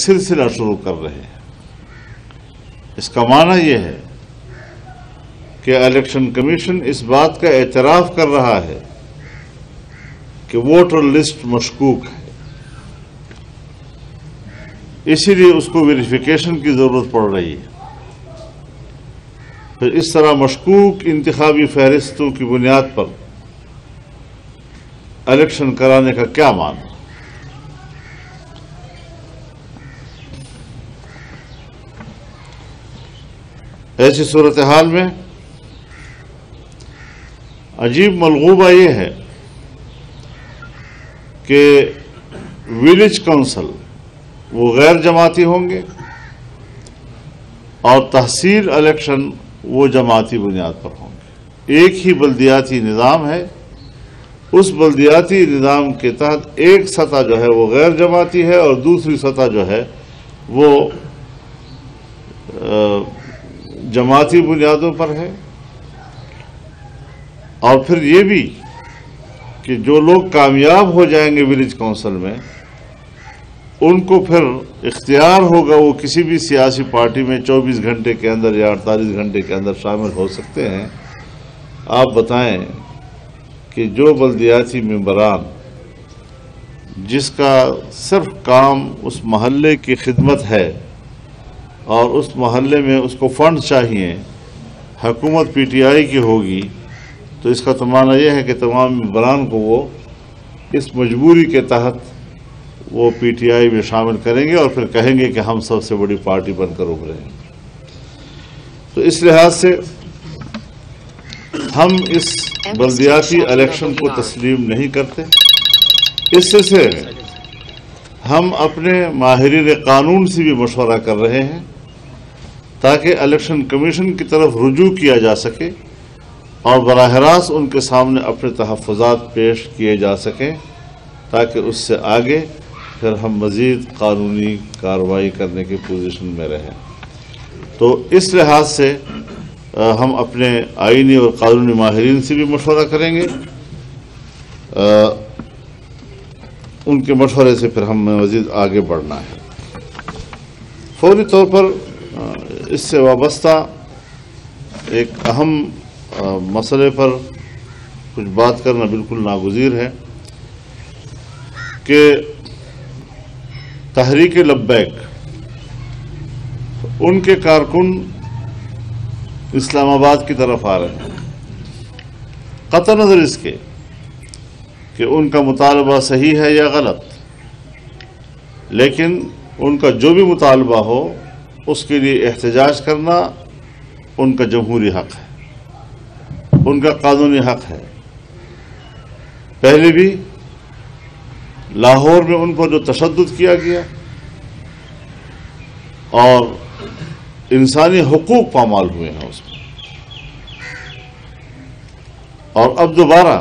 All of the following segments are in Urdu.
سلسلہ شروع کر رہے ہیں۔ اس کا معنی یہ ہے کہ الیکشن کمیشن اس بات کا اعتراف کر رہا ہے کہ ووٹر لسٹ مشکوک ہے، اسی لیے اس کو ویریفیکیشن کی ضرورت پڑ رہی ہے۔ پھر اس طرح مشکوک انتخابی فہرستوں کی بنیاد پر الیکشن کرانے کا کیا معنی؟ ایسی صورتحال میں عجیب ملغوبہ یہ ہے کہ ولیج کونسل وہ غیر جماعتی ہوں گے اور تحصیل الیکشن وہ جماعتی بنیاد پر ہوں گے۔ ایک ہی بلدیاتی نظام ہے، اس بلدیاتی نظام کے تحت ایک سطح جو ہے وہ غیر جماعتی ہے اور دوسری سطح جو ہے وہ جماعتی بنیادوں پر ہے۔ اور پھر یہ بھی کہ جو لوگ کامیاب ہو جائیں گے ولیج کونسل میں، ان کو پھر اختیار ہوگا وہ کسی بھی سیاسی پارٹی میں 24 گھنٹے کے اندر یا 48 گھنٹے کے اندر شامل ہو سکتے ہیں۔ آپ بتائیں کہ جو بلدیاتی ممبران جس کا صرف کام اس محلے کی خدمت ہے اور اس محلے میں اس کو فنڈ چاہیے، حکومت پی ٹی آئی کی ہوگی، تو اس کا معنی یہ ہے کہ تمام ممبران کو وہ اس مجبوری کے تحت وہ پی ٹی آئی میں شامل کریں گے اور پھر کہیں گے کہ ہم سب سے بڑی پارٹی بن کر ابھرے ہیں۔ تو اس لحاظ سے ہم اس بلدیاتی الیکشن کو تسلیم نہیں کرتے۔ اس سلسلے میں ہم اپنے ماہرین قانون سے بھی مشورہ کر رہے ہیں تاکہ الیکشن کمیشن کی طرف رجوع کیا جا سکے اور براہ راست ان کے سامنے اپنے تحفظات پیش کیے جا سکیں تاکہ اس سے آگے پھر ہم مزید قانونی کارروائی کرنے کی پوزیشن میں رہیں۔ تو اس لحاظ سے ہم اپنے آئینی اور قانونی ماہرین سے بھی مشورہ کریں گے، ان کے مشورے سے پھر ہم مزید آگے بڑھنا ہے۔ فوری طور پر اس سے وابستہ ایک اہم مسئلے پر کچھ بات کرنا بالکل ناگزیر ہے کہ تحریک لبیک ان کے کارکن اسلام آباد کی طرف آ رہے ہیں، قطع نظر اس کے کہ ان کا مطالبہ صحیح ہے یا غلط، لیکن ان کا جو بھی مطالبہ ہو اس کے لیے احتجاج کرنا ان کا جمہوری حق ہے، ان کا قانونی حق ہے۔ پہلے بھی لاہور میں ان پر جو تشدد کیا گیا اور انسانی حقوق پامال ہوئے ہیں اس میں، اور اب دوبارہ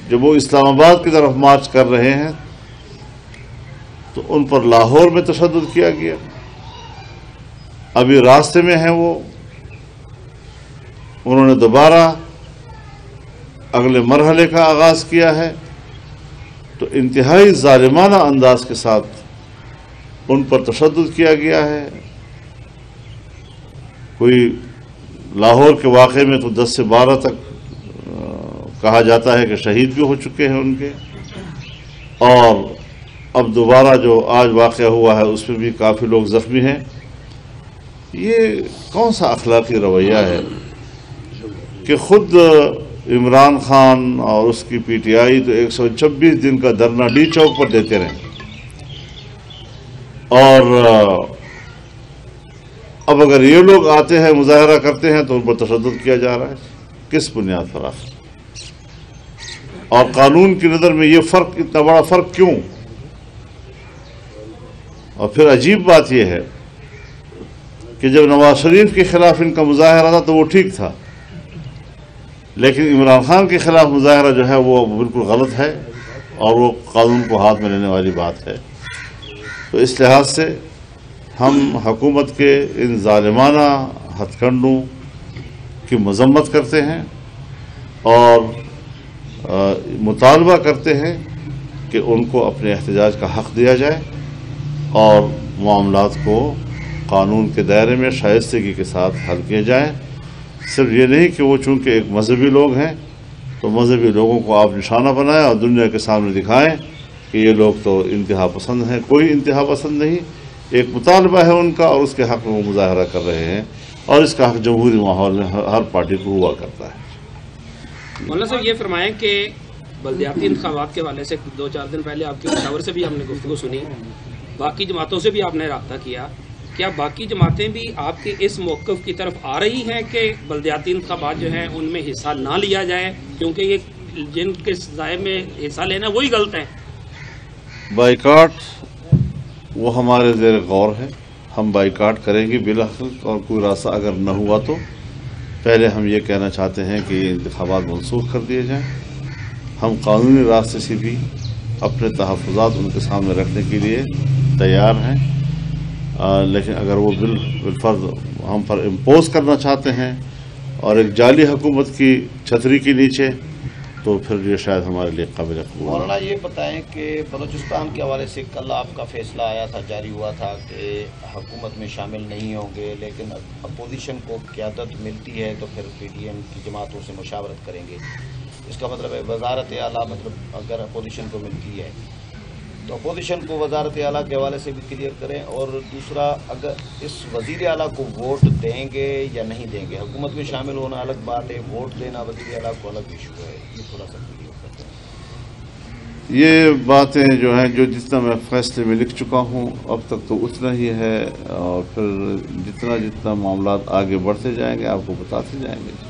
جب وہ اسلام آباد کی طرف مارچ کر رہے ہیں تو ان پر لاہور میں تشدد کیا گیا، ابھی راستے میں ہیں وہ، انہوں نے دوبارہ اگلے مرحلے کا آغاز کیا ہے، تو انتہائی ظالمانہ انداز کے ساتھ ان پر تشدد کیا گیا ہے۔ کوئی لاہور کے واقعے میں تو 10 سے 12 تک کہا جاتا ہے کہ شہید بھی ہو چکے ہیں ان کے، اور اب دوبارہ جو آج واقعہ ہوا ہے اس میں بھی کافی لوگ زخمی ہیں۔ یہ کون سا اخلاقی رویہ ہے کہ خود عمران خان اور اس کی پی ٹی آئی تو 126 دن کا دھرنا ڈی چوک پر دیتے رہے، اور اب اگر یہ لوگ آتے ہیں مظاہرہ کرتے ہیں تو ان پر تشدد کیا جا رہا ہے، کس بنیاد پر آخر؟ اور قانون کی نظر میں یہ فرق، اتنا بڑا فرق کیوں؟ اور پھر عجیب بات یہ ہے کہ جب نواز شریف کے خلاف ان کا مظاہرہ تھا تو وہ ٹھیک تھا، لیکن عمران خان کے خلاف مظاہرہ جو ہے وہ بالکل غلط ہے اور وہ قانون کو ہاتھ میں لینے والی بات ہے۔ تو اس لحاظ سے ہم حکومت کے ان ظالمانہ ہتھ کنڈوں کی مذمت کرتے ہیں اور مطالبہ کرتے ہیں کہ ان کو اپنے احتجاج کا حق دیا جائے اور معاملات کو قانون کے دائرے میں شائستگی کے ساتھ حل کیے جائیں۔ صرف یہ نہیں کہ وہ چونکہ ایک مذہبی لوگ ہیں تو مذہبی لوگوں کو آپ نشانہ بنائیں اور دنیا کے سامنے دکھائیں کہ یہ لوگ تو انتہا پسند ہیں۔ کوئی انتہا پسند نہیں، ایک مطالبہ ہے ان کا اور اس کے حق میں وہ مظاہرہ کر رہے ہیں، اور اس کا حق جمہوری ماحول میں ہر پارٹی کو ہوا کرتا ہے۔ مولانا صاحب یہ فرمائیں کہ بلدیاتی انتخابات کے حوالے سے 2-4 دن پہلے آپ کے مشاور سے بھی ہم نے گفتگو سنی، باقی جماعتوں سے بھی آپ نے رابطہ کیا، کیا باقی جماعتیں بھی آپ کے اس موقف کی طرف آ رہی ہیں کہ بلدیاتی انتخابات جو ہیں ان میں حصہ نہ لیا جائے، کیونکہ یہ جن کے ضائع میں حصہ لینا وہی غلط ہیں؟ بائیکاٹ وہ ہمارے زیر غور ہے، ہم بائیکاٹ کریں گے بالحق، اور کوئی راستہ اگر نہ ہوا تو پہلے ہم یہ کہنا چاہتے ہیں کہ یہ انتخابات منسوخ کر دیے جائیں۔ ہم قانونی راستے سے بھی اپنے تحفظات ان کے سامنے رکھنے کے لیے تیار ہیں، لیکن اگر وہ بالفرض ہم پر امپوز کرنا چاہتے ہیں اور ایک جعلی حکومت کی چھتری کے نیچے، تو پھر یہ شاید ہمارے لیے قابل قبول ہے۔ مولانا یہ بتائیں کہ بلوچستان کے حوالے سے کل آپ کا فیصلہ آیا تھا، جاری ہوا تھا کہ حکومت میں شامل نہیں ہوں گے، لیکن اپوزیشن کو قیادت ملتی ہے تو پھر پی ڈی ایم کی جماعتوں سے مشاورت کریں گے۔ اس کا مطلب ہے وزارت اعلیٰ، مطلب اگر اپوزیشن کو ملتی ہے تو اپوزیشن کو وزارت اعلیٰ کے حوالے سے بھی کلیئر کریں، اور دوسرا اگر اس وزیر اعلیٰ کو ووٹ دیں گے یا نہیں دیں گے، حکومت میں شامل ہونا الگ بات ہے، ووٹ دینا وزیر اعلیٰ کو الگ ایشو ہے، یہ تھوڑا سا کلیئر کرتے ہیں۔ یہ باتیں جو ہیں، جو جتنا میں فیصلے میں لکھ چکا ہوں اب تک تو اتنا ہی ہے، اور پھر جتنا معاملات آگے بڑھتے جائیں گے آپ کو بتاتے جائیں گے۔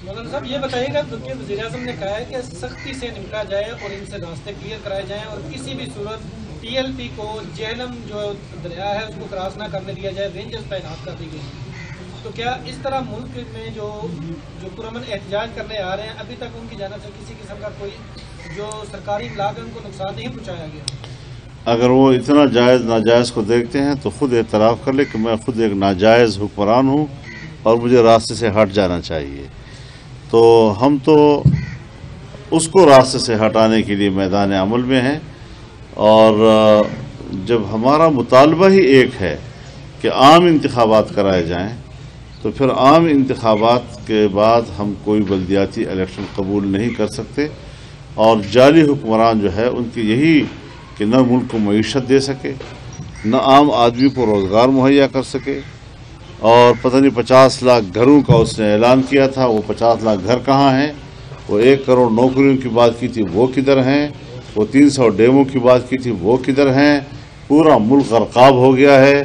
مولانا صاحب یہ بتائیے گا کہ وزیر اعظم نے کہا ہے کہ سختی سے نمٹا جائے اور ان سے راستے کلیئر کرائے جائیں، اور کسی بھی صورت ٹی ایل پی کو جہلم جو دریا ہے اس کو کراس نہ کرنے دیا جائے، رینجز تعینات کر دی گئی ہیں۔ تو کیا اس طرح ملک میں جو پرامن احتجاج کرنے آ رہے ہیں، ابھی تک ان کی جانب سے کسی قسم کا کوئی جو سرکاری املاک ہے ان کو نقصان نہیں پہنچایا گیا؟ اگر وہ اتنا جائز ناجائز کو دیکھتے ہیں تو خود اعتراف کر لے کہ میں خود ایک ناجائز حکمران ہوں اور مجھے راستے سے ہٹ جانا چاہیے، تو ہم تو اس کو راستے سے ہٹانے کے لیے میدان عمل میں ہیں، اور جب ہمارا مطالبہ ہی ایک ہے کہ عام انتخابات کرائے جائیں، تو پھر عام انتخابات کے بعد ہم کوئی بلدیاتی الیکشن قبول نہیں کر سکتے، اور جعلی حکمران جو ہے ان کی یہی کہ نہ ملک کو معیشت دے سکے، نہ عام آدمی کو روزگار مہیا کر سکے، اور پتہ نہیں 50 لاکھ گھروں کا اس نے اعلان کیا تھا، وہ 50 لاکھ گھر کہاں ہیں؟ وہ 1 کروڑ نوکریوں کی بات کی تھی، وہ کدھر ہیں؟ وہ 300 ڈیموں کی بات کی تھی، وہ کدھر ہیں؟ پورا ملک غرقاب ہو گیا ہے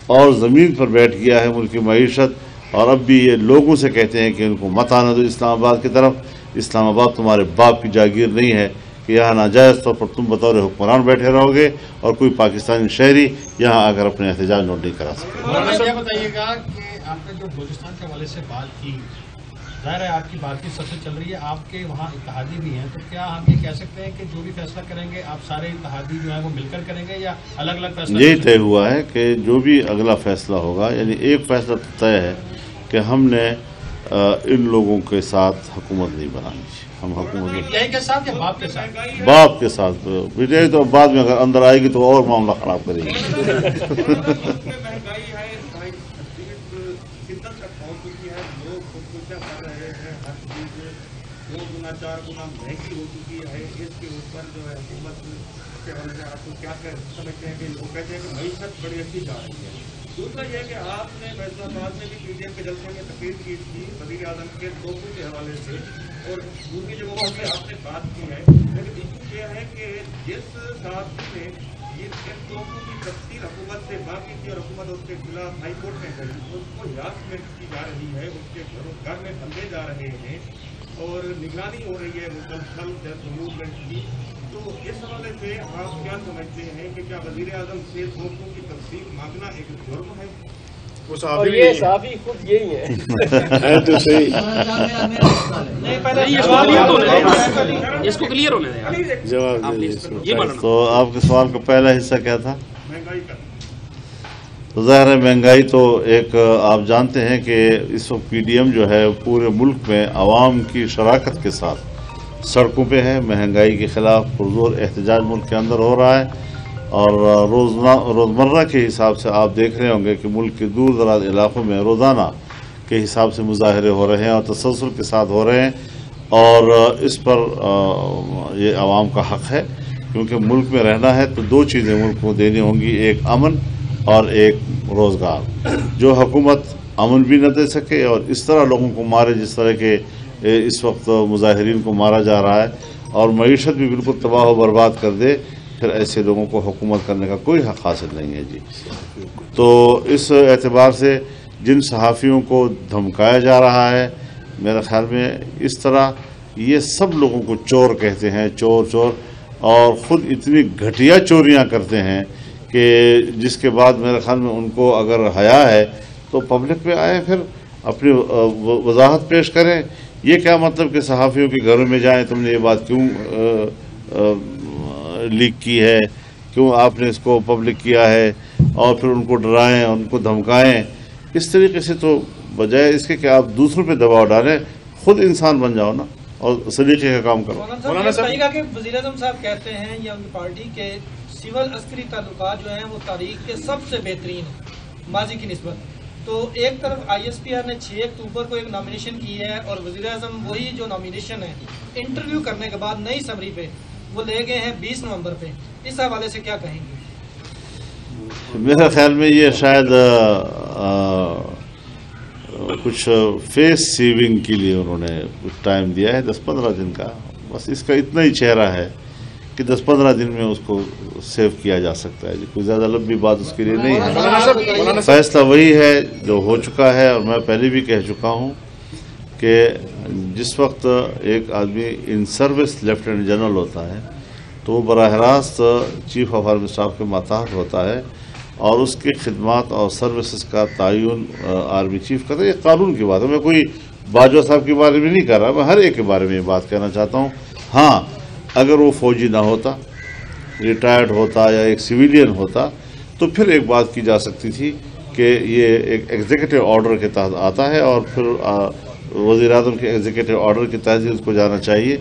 اور زمین پر بیٹھ گیا ہے ملک کی معیشت، اور اب بھی یہ لوگوں سے کہتے ہیں کہ ان کو مت آنے دو اسلام آباد کی طرف۔ اسلام آباد تمہارے باپ کی جاگیر نہیں ہے کہ یہاں ناجائز طور پر تم بطور حکمران بیٹھے رہو گے اور کوئی پاکستانی شہری یہاں آ کر اپنے احتجاج نوٹ نہیں کرا سکتے۔ مولانا یہ بتائیے گا کہ آپ نے جو بلوچستان کے حوالے سے بات کی، ظاہر ہے آپ کی بات کی سب سے چل رہی ہے، آپ کے وہاں اتحادی بھی ہیں، تو کیا ہم یہ کہہ سکتے ہیں کہ جو بھی فیصلہ کریں گے آپ سارے اتحادی جو ہیں وہ مل کر کریں گے یا الگ الگ فیصلہ؟ یہی طے ہوا ہے کہ جو بھی اگلا فیصلہ ہوگا، یعنی ایک فیصلہ تو طے ہے کہ ہم نے ان لوگوں کے ساتھ حکومت نہیں بنانی، ہم حکومت یہی کے ساتھ یا باپ کے ساتھ؟ باپ کے ساتھ، تو بعد میں اگر اندر آئے گی تو اور معاملہ خراب کرے گی۔ دوسرا یہ کہ آپ نے فیصلہ آباد میں بھی پی ڈی ایم کے جلسے میں تقریر کی تھی وزیر اعظم کے توپوں کے حوالے سے، اور دوسری جگہوں سے آپ نے بات کی ہے، لیکن ایشو یہ ہے کہ جس صحافی نے ان توپوں کی تفصیل حکومت سے باقی تھی اور حکومت اس کے خلاف ہائی کورٹ میں گئی، اس کو ہراسمنٹ کی جا رہی ہے، اس کے گھر میں بندے جا رہے ہیں اور نگرانی ہو رہی ہے مسلسل موومنٹ کی، تو اس حوالے سے آپ کیا سمجھتے ہیں کہ کیا وزیر اعظم سے توپوں کی تفصیل مانگنا ایک جرم ہے؟ اور یہ صحافی خود یہی ہے تو صحیح، اس کو کلیئر ہونے دیں۔ جواب تو آپ کے سوال کا پہلا حصہ کیا تھا؟ مہنگائی کا تو ظاہر ہے مہنگائی تو ایک آپ جانتے ہیں کہ اس وقت پی ڈی ایم جو ہے پورے ملک میں عوام کی شراکت کے ساتھ سڑکوں پہ ہے، مہنگائی کے خلاف پرزور احتجاج ملک کے اندر ہو رہا ہے، اور روزمرہ کے حساب سے آپ دیکھ رہے ہوں گے کہ ملک کے دور دراز علاقوں میں روزانہ کے حساب سے مظاہرے ہو رہے ہیں اور تسلسل کے ساتھ ہو رہے ہیں، اور اس پر یہ عوام کا حق ہے، کیونکہ ملک میں رہنا ہے تو دو چیزیں ملک کو دینی ہوں گی، ایک امن اور ایک روزگار۔ جو حکومت امن بھی نہ دے سکے اور اس طرح لوگوں کو مارے جس طرح کے اس وقت مظاہرین کو مارا جا رہا ہے، اور معیشت بھی بالکل تباہ و برباد کر دے، پھر ایسے لوگوں کو حکومت کرنے کا کوئی حق حاصل نہیں ہے جی۔ تو اس اعتبار سے جن صحافیوں کو دھمکایا جا رہا ہے، میرے خیال میں اس طرح یہ سب لوگوں کو چور کہتے ہیں، چور چور، اور خود اتنی گھٹیا چوریاں کرتے ہیں کہ جس کے بعد میرے خیال میں ان کو اگر حیا ہے تو پبلک پہ آئے، پھر اپنی وضاحت پیش کریں۔ یہ کیا مطلب کہ صحافیوں کے گھروں میں جائیں، تم نے یہ بات کیوں لیک کی ہے، کیوں آپ نے اس کو پبلک کیا ہے، اور پھر ان کو ڈرائیں، ان کو دھمکائیں؟ اس طریقے سے تو بجائے اس کے کہ آپ دوسروں پہ دباؤ ڈالیں، خود انسان بن جاؤ نا اور سلیقے کا کام کرو۔ مولانا صاحب کہ وزیر اعظم صاحب کہتے ہیں یا ان کی پارٹی کے سول عسکری تعلقات جو ہیں وہ تاریخ کے سب سے بہترین ہیں ماضی کی نسبت، تو ایک طرف آئی ایس پی آر نے 6 اکتوبر کو ایک نامینیشن کی ہے اور وزیر اعظم وہی جو نامینیشن ہے انٹرویو کرنے کے بعد نئی سمری پہ وہ لے گئے ہیں 20 نومبر پہ، اس حوالے سے کیا کہیں گے؟ میرے خیال میں یہ شاید کچھ فیس سیونگ کے لیے انہوں نے کچھ ٹائم دیا ہے 10-15 دن کا، بس اس کا اتنا ہی چہرہ ہے کہ 10-15 دن میں اس کو سیو کیا جا سکتا ہے جی، کوئی زیادہ لمبی بات اس کے لیے نہیں ہے۔ فیصلہ وہی ہے جو ہو چکا ہے، اور میں پہلے بھی کہہ چکا ہوں کہ جس وقت ایک آدمی ان سروس لیفٹیننٹ جنرل ہوتا ہے تو وہ براہ راست چیف آف آرمی اسٹاف کے ماتحت ہوتا ہے، اور اس کی خدمات اور سروسز کا تعین آرمی چیف کرتا ہے۔ یہ قانون کی بات ہے، میں کوئی باجوہ صاحب کے بارے میں نہیں کر رہا، میں ہر ایک کے بارے میں یہ بات کہنا چاہتا ہوں۔ ہاں، اگر وہ فوجی نہ ہوتا، ریٹائرڈ ہوتا یا ایک سویلین ہوتا تو پھر ایک بات کی جا سکتی تھی کہ یہ ایک ایگزیکٹو آرڈر کے تحت آتا ہے، اور پھر وزیر اعظم کے ایگزیکٹو آرڈر کے تحت اس کو جانا چاہیے۔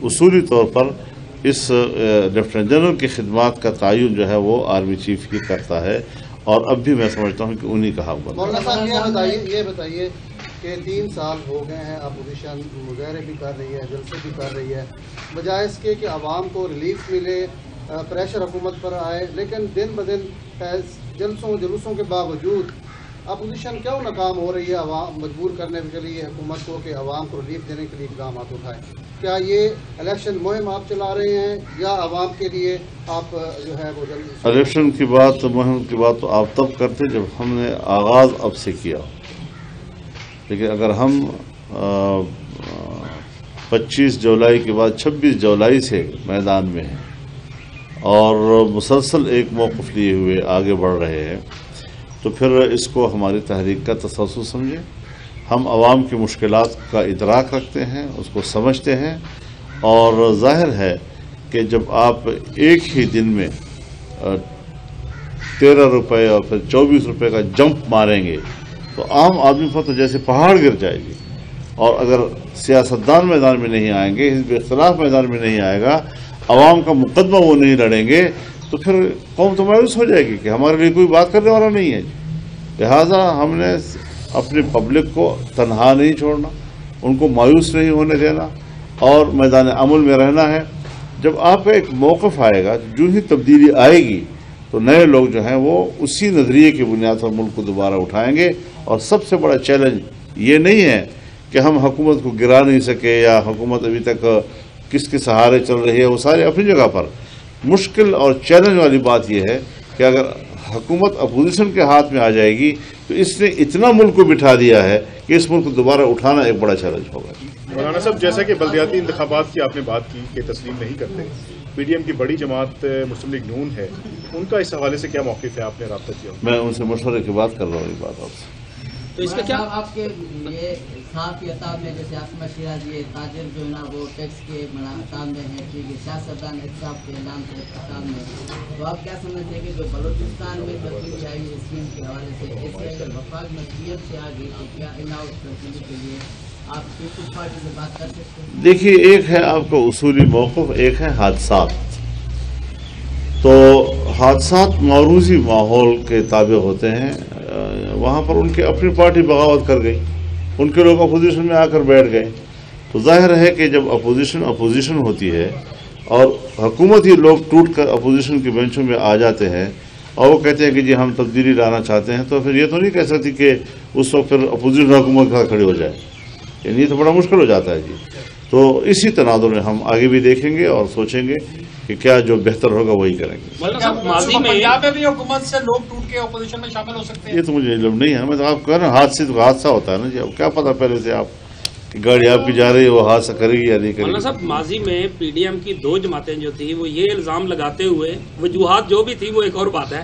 اصولی طور پر اس لیفٹیننٹ جنرل کی خدمات کا تعین جو ہے وہ آرمی چیف ہی کرتا ہے، اور اب بھی میں سمجھتا ہوں کہ انہی کا حق بنتا ہے۔ مولانا صاحب یہ بتائیے کہ 3 سال ہو گئے ہیں، اپوزیشن مظاہرے بھی کر رہی ہے، جلسے بھی کر رہی ہے، بجائے اس کے کہ عوام کو ریلیف ملے، پریشر حکومت پر آئے، لیکن دن بدن جلوسوں کے باوجود اپوزیشن کیوں ناکام ہو رہی ہے عوام مجبور کرنے کے لیے حکومت کو کہ عوام کو ریلیف دینے کے لیے اقدامات اٹھائیں؟ کیا یہ الیکشن مہم آپ چلا رہے ہیں یا عوام کے لیے آپ جو ہے وہ الیکشن کی بات، مہم کی بات تو آپ تب کرتے جب ہم نے آغاز اب سے کیا، لیکن اگر ہم 25 جولائی کے بعد 26 جولائی سے میدان میں ہیں اور مسلسل ایک موقف لیے ہوئے آگے بڑھ رہے ہیں، تو پھر اس کو ہماری تحریک کا تسلسل سمجھیں۔ ہم عوام کی مشکلات کا ادراک رکھتے ہیں، اس کو سمجھتے ہیں، اور ظاہر ہے کہ جب آپ ایک ہی دن میں 13 روپے اور پھر 24 روپے کا جمپ ماریں گے تو عام آدمی پر تو جیسے پہاڑ گر جائے گی، اور اگر سیاستدان میدان میں نہیں آئیں گے، حزب اختلاف میدان میں نہیں آئے گا، عوام کا مقدمہ وہ نہیں لڑیں گے، تو پھر قوم تو مایوس ہو جائے گی کہ ہمارے لیے کوئی بات کرنے والا نہیں ہے۔ لہٰذا ہم نے اپنے پبلک کو تنہا نہیں چھوڑنا، ان کو مایوس نہیں ہونے دینا، اور میدان عمل میں رہنا ہے۔ جب آپ کا ایک موقف آئے گا، جو ہی تبدیلی آئے گی تو نئے لوگ جو ہیں وہ اسی نظریے کی بنیاد پر ملک کو دوبارہ اٹھائیں گے، اور سب سے بڑا چیلنج یہ نہیں ہے کہ ہم حکومت کو گرا نہیں سکے یا حکومت ابھی تک کس کے سہارے چل رہی ہے، وہ سارے اپنی جگہ پر۔ مشکل اور چیلنج والی بات یہ ہے کہ اگر حکومت اپوزیشن کے ہاتھ میں آ جائے گی تو اس نے اتنا ملک کو بٹھا دیا ہے کہ اس ملک کو دوبارہ اٹھانا ایک بڑا چیلنج ہوگا۔ مولانا صاحب، جیسا کہ بلدیاتی انتخابات کی آپ نے بات کی کہ تسلیم نہیں کرتے، پی ڈی ایم کی بڑی جماعت مسلم لیگ نون ہے، ان کا اس حوالے سے کیا موقف ہے؟ آپ نے رابطہ کیا؟ میں ان سے مشورے کی بات کر رہا ہوں، یہ بات آپ سے۔ تو اس کا کیا آپ کے یہ صحافی عطاب میں جیسے عاصمہ شیراز یہ تاجر جو ہے نا وہ ٹیکس کے عطاب میں ہے، ٹھیک ہے، سیاستدان احتساب کے اعلان سے عطاب میں، تو آپ کیا سمجھتے ہیں کہ جو بلوچستان میں تبدیلی آئی ہے اسکیم کے حوالے سے، ایسے اگر وفاق میں پی ایم سے آ گئی تو کیا ان آؤٹ تبدیلی کے لیے آپ پیپلز پارٹی سے بات کر سکتے ہیں؟ دیکھیے، ایک ہے آپ کا اصولی موقف، ایک ہے حادثات۔ تو حادثات معروضی ماحول کے تابع ہوتے ہیں، وہاں پر ان کی اپنی پارٹی بغاوت کر گئی، ان کے لوگ اپوزیشن میں آ کر بیٹھ گئے، تو ظاہر ہے کہ جب اپوزیشن ہوتی ہے اور حکومت ہی لوگ ٹوٹ کر اپوزیشن کے بینچوں میں آ جاتے ہیں اور وہ کہتے ہیں کہ جی ہم تبدیلی لانا چاہتے ہیں، تو پھر یہ تو نہیں کہہ سکتی کہ اس وقت پھر اپوزیشن حکومت کا کھڑی ہو جائے، یعنی یہ تو بڑا مشکل ہو جاتا ہے جی۔ تو اسی تناظر میں ہم آگے بھی دیکھیں گے اور سوچیں گے کہ کیا جو بہتر ہوگا وہی کریں گے۔ پنجاب میں بھی حکومت سے لوگ ٹوٹ کے اپوزیشن میں شامل ہو سکتے ہیں؟ یہ تو مجھے علم نہیں ہے، میں تو آپ کہہ رہا ہوں حادثہ ہوتا ہے نا جی، اب کیا پتا پہلے سے آپ کہ گاڑی آپ کی جا رہی ہے وہ حادثہ کرے گی یا نہیں کرے گی۔ مولانا صاحب ماضی میں پی ڈی ایم کی 2 جماعتیں جو تھی وہ یہ الزام لگاتے ہوئے، وجوہات جو بھی تھی وہ ایک اور بات ہے،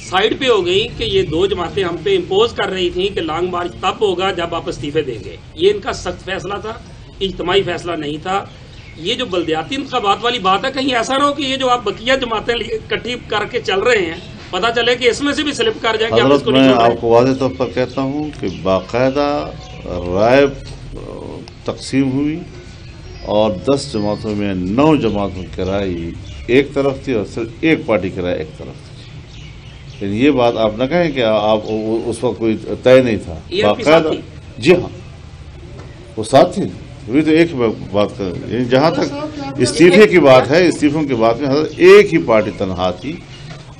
سائیڈ پہ ہو گئی کہ یہ 2 جماعتیں ہم پہ امپوز کر رہی تھیں کہ لانگ مارچ تب ہوگا جب آپ استعفے دیں گے۔ یہ ان کا سخت فیصلہ تھا، اجتماعی فیصلہ نہیں تھا۔ یہ جو بلدیاتی انتخابات والی بات ہے، کہیں ایسا نہ ہو کہ یہ جو آپ بقیہ جماعتیں اکٹھی کر کے چل رہے ہیں پتہ چلے کہ اس میں سے بھی سلپ کر جائیں گے۔ حضرت میں آپ کو واضح طور پر کہتا ہوں کہ باقاعدہ رائے تقسیم ہوئی اور 10 جماعتوں میں 9 جماعتوں کی رائے ایک طرف تھی اور صرف ایک پارٹی کی رائے ایک طرف تھی، لیکن یہ بات آپ نہ کہیں کہ آپ اس وقت کوئی طے نہیں تھا، باقاعدہ جی ہاں وہ ساتھ تھی، ابھی تو ایک بات کر، یعنی جہاں تک استعفے کی بات ہے، استعفوں کی بات میں حضرت ایک ہی پارٹی تنہا تھی،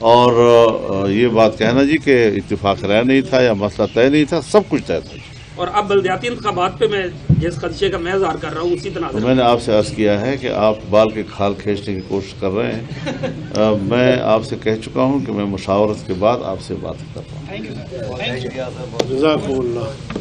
اور یہ بات کہنا جی کہ اتفاق رائے نہیں تھا یا مسئلہ طے نہیں تھا، سب کچھ طے تھا۔ اور اب بلدیاتی انتخابات پہ میں جس خدشے کا میں اظہار کر رہا ہوں اسی تناظر میں نے آپ سے عرض کیا ہے کہ آپ بال کے کھال کھینچنے کی کوشش کر رہے ہیں، میں آپ سے کہہ چکا ہوں کہ میں مشاورت کے بعد آپ سے بات کرتا ہوں۔ جزاک اللہ۔